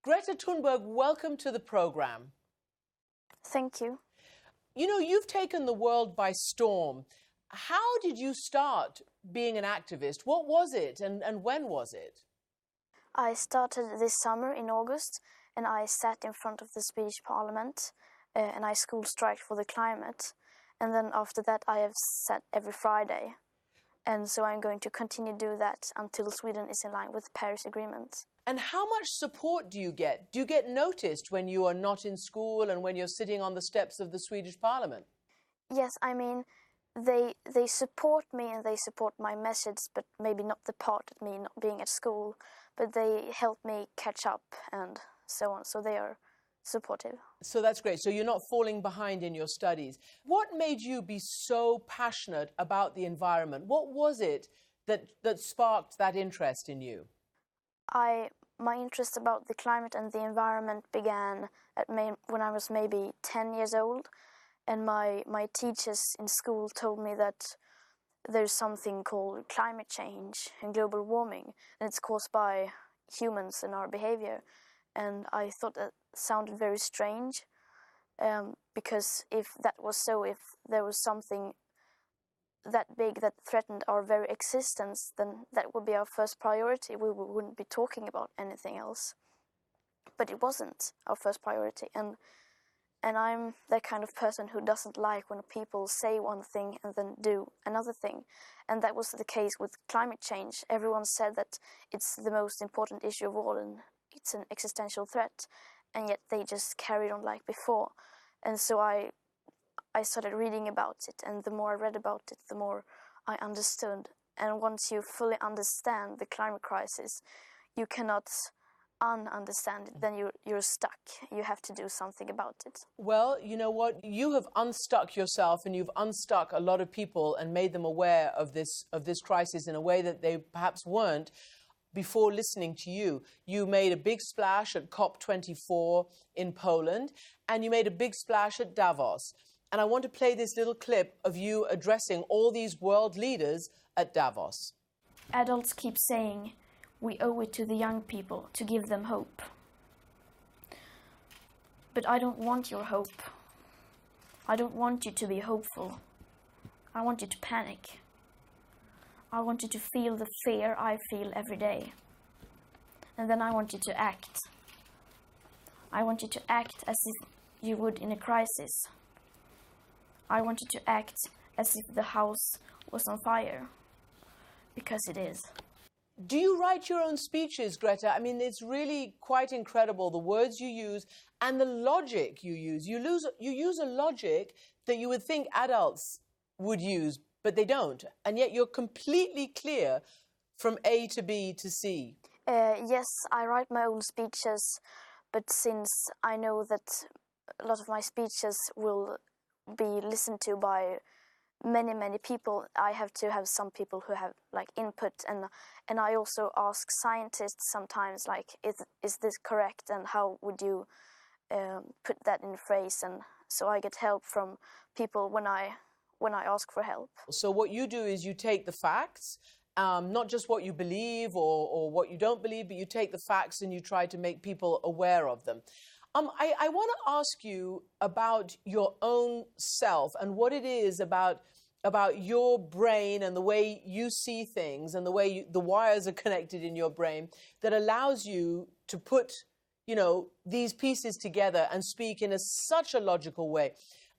Greta Thunberg, welcome to the program. Thank you. You know, you've taken the world by storm. How did you start being an activist? What was it and when was it? I started this summer in August, and I sat in front of the Swedish Parliament and I school striked for the climate. And then after that I have sat every Friday. And so I'm going to continue to do that until Sweden is in line with the Paris Agreement. And how much support do you get? Do you get noticed when you are not in school and when you're sitting on the steps of the Swedish Parliament? Yes, I mean, they support me and they support my message, but maybe not the part of me not being at school. But they help me catch up and so on. So they are supportive. So that's great. So you're not falling behind in your studies. What made you be so passionate about the environment? What was it that sparked that interest in you? My interest about the climate and the environment began when I was maybe 10 years old. And my teachers in school told me that there's something called climate change and global warming, and it's caused by humans and our behavior. And I thought that sounded very strange, because if that was so, if there was something that big that threatened our very existence, then that would be our first priority. We wouldn't be talking about anything else. But it wasn't our first priority, and I'm that kind of person who doesn't like when people say one thing and then do another thing. And that was the case with climate change. Everyone said that it's the most important issue of all and it's an existential threat, and yet they just carried on like before. And so I started reading about it, and the more I read about it, the more I understood. And once you fully understand the climate crisis, you cannot understand it, then you're stuck. You have to do something about it. Well, you know what? You have unstuck yourself, and you've unstuck a lot of people and made them aware of this crisis in a way that they perhaps weren't before listening to you. You made a big splash at COP24 in Poland, and you made a big splash at Davos. And I want to play this little clip of you addressing all these world leaders at Davos. Adults keep saying, we owe it to the young people to give them hope. But I don't want your hope. I don't want you to be hopeful. I want you to panic. I want you to feel the fear I feel every day. And then I want you to act. I want you to act as if you would in a crisis. I want you to act as if the house was on fire. Because it is. Do you write your own speeches, Greta? I mean, it's really quite incredible, the words you use and the logic you use. You use a logic that you would think adults would use, but they don't. And yet you're completely clear from A to B to C. Yes, I write my own speeches, but since I know that a lot of my speeches will be listened to by many people, I have to have some people who have like input, and I also ask scientists sometimes, like, is this correct, and how would you put that in phrase? And so I get help from people when I ask for help. So what you do is you take the facts, not just what you believe or what you don't believe, but you take the facts and you try to make people aware of them. I want to ask you about your own self and what it is about your brain and the way you see things and the way the wires are connected in your brain that allows you to put, you know, these pieces together and speak in such a logical way.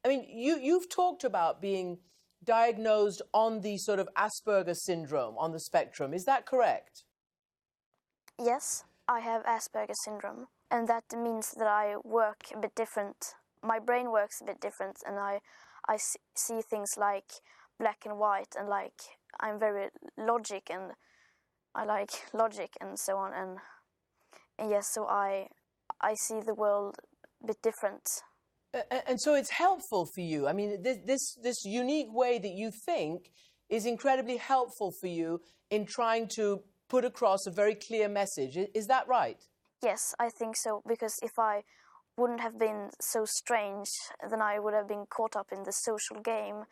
I mean, you've talked about being diagnosed on the sort of Asperger's syndrome on the spectrum. Is that correct? Yes, I have Asperger's syndrome. And that means that I work a bit different. My brain works a bit different, and I see things like black and white, and like I'm very logic, and I like logic and so on. And yes, so I see the world a bit different. And so it's helpful for you. I mean, this unique way that you think is incredibly helpful for you in trying to put across a very clear message. Is that right? Yes, I think so, because if I wouldn't have been so strange, then I would have been caught up in the social game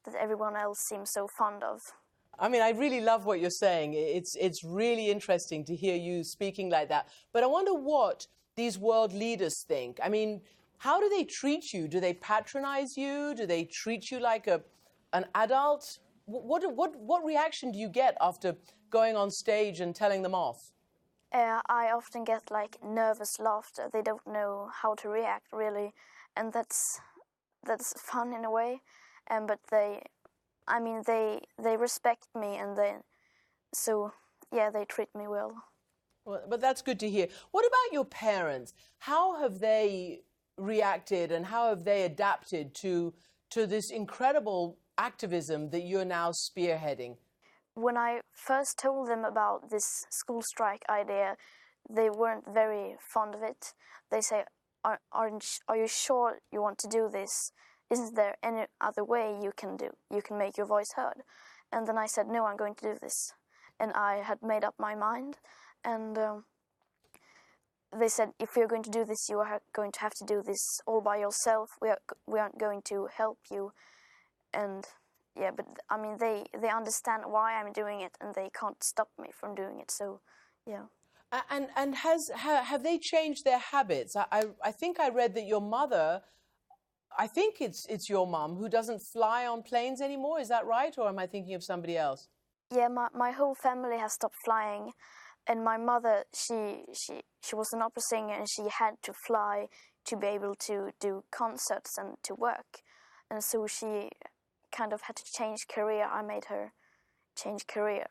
that everyone else seems so fond of. I mean, I really love what you're saying. It's really interesting to hear you speaking like that. But I wonder what these world leaders think? I mean, how do they treat you? Do they patronize you? Do they treat you like an adult? What reaction do you get after going on stage and telling them off? I often get like nervous laughter. They don't know how to react really, and that's fun in a way. But they respect me, and they treat me well. Well, but that's good to hear. What about your parents? How have they reacted and how have they adapted to this incredible activism that you're now spearheading? When I first told them about this school strike idea, they weren't very fond of it. They say, are you sure you want to do this? Isn't there any other way you can make your voice heard? And then I said, no, I'm going to do this. And I had made up my mind. And they said, if you're going to do this, you are going to have to do this all by yourself. We aren't going to help you. And yeah, but I mean, they understand why I'm doing it, and they can't stop me from doing it. So, yeah. And have they changed their habits? I think I read that your mother, I think it's your mum, who doesn't fly on planes anymore. Is that right, or am I thinking of somebody else? Yeah, my whole family has stopped flying, and my mother, she was an opera singer, and she had to fly to be able to do concerts and to work, and so she kind of had to change career. I made her change career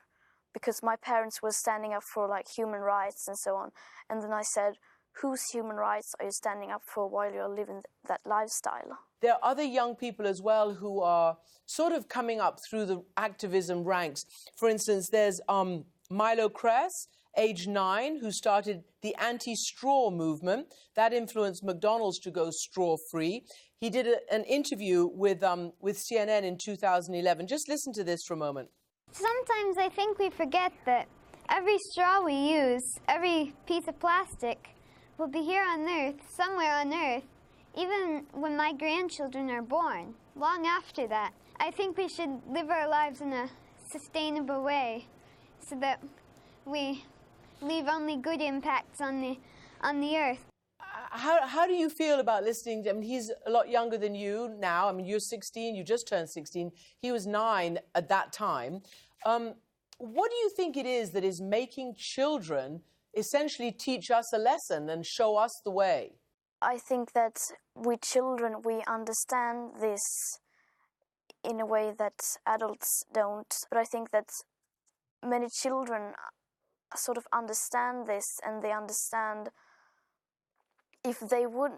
because my parents were standing up for like human rights and so on. And then I said, whose human rights are you standing up for while you're living that lifestyle? There are other young people as well who are sort of coming up through the activism ranks. For instance, there's Milo Kress, age 9, who started the anti-straw movement. That influenced McDonald's to go straw-free. He did an interview with CNN in 2011. Just listen to this for a moment. Sometimes I think we forget that every straw we use, every piece of plastic, will be here on Earth, somewhere on Earth, even when my grandchildren are born, long after that. I think we should live our lives in a sustainable way so that we leave only good impacts on the Earth. How do you feel about listening? I mean, he's a lot younger than you now. I mean, you're 16, you just turned 16. He was 9 at that time. What do you think it is that is making children essentially teach us a lesson and show us the way? I think that we children, we understand this in a way that adults don't. But I think that many children sort of understand this, and they understand if they would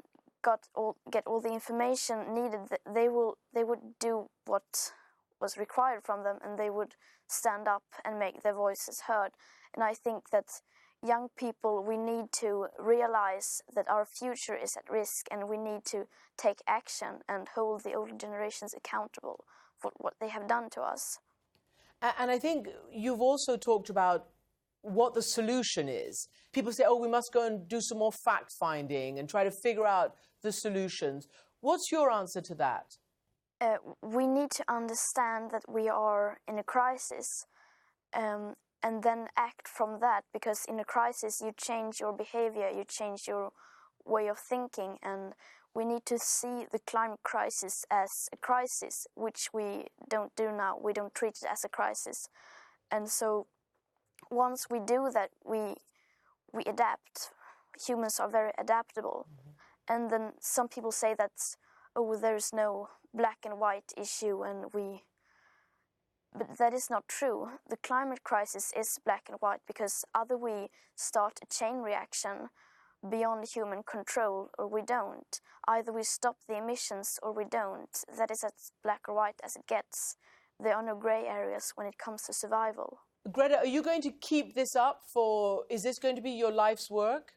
get all the information needed, they would do what was required from them, and they would stand up and make their voices heard. And I think that young people, we need to realize that our future is at risk, and we need to take action and hold the older generations accountable for what they have done to us. And I think you've also talked about what the solution is. People say, oh, we must go and do some more fact-finding and try to figure out the solutions. What's your answer to that? We need to understand that we are in a crisis, and then act from that, because in a crisis you change your behavior, you change your way of thinking, and we need to see the climate crisis as a crisis, which we don't do now. We don't treat it as a crisis. And so once we do that, we adapt. Humans are very adaptable. Mm-hmm. And then some people say that, oh, there's no black and white issue, but that is not true. The climate crisis is black and white, because either we start a chain reaction beyond human control, or we don't. Either we stop the emissions or we don't. That is as black or white as it gets. There are no grey areas when it comes to survival. Greta, are you going to keep this up is this going to be your life's work?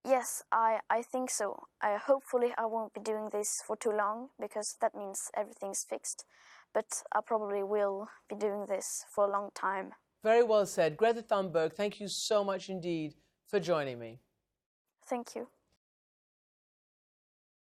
Yes, I think so. Hopefully I won't be doing this for too long, because that means everything's fixed. But I probably will be doing this for a long time. Very well said. Greta Thunberg, thank you so much indeed for joining me. Thank you.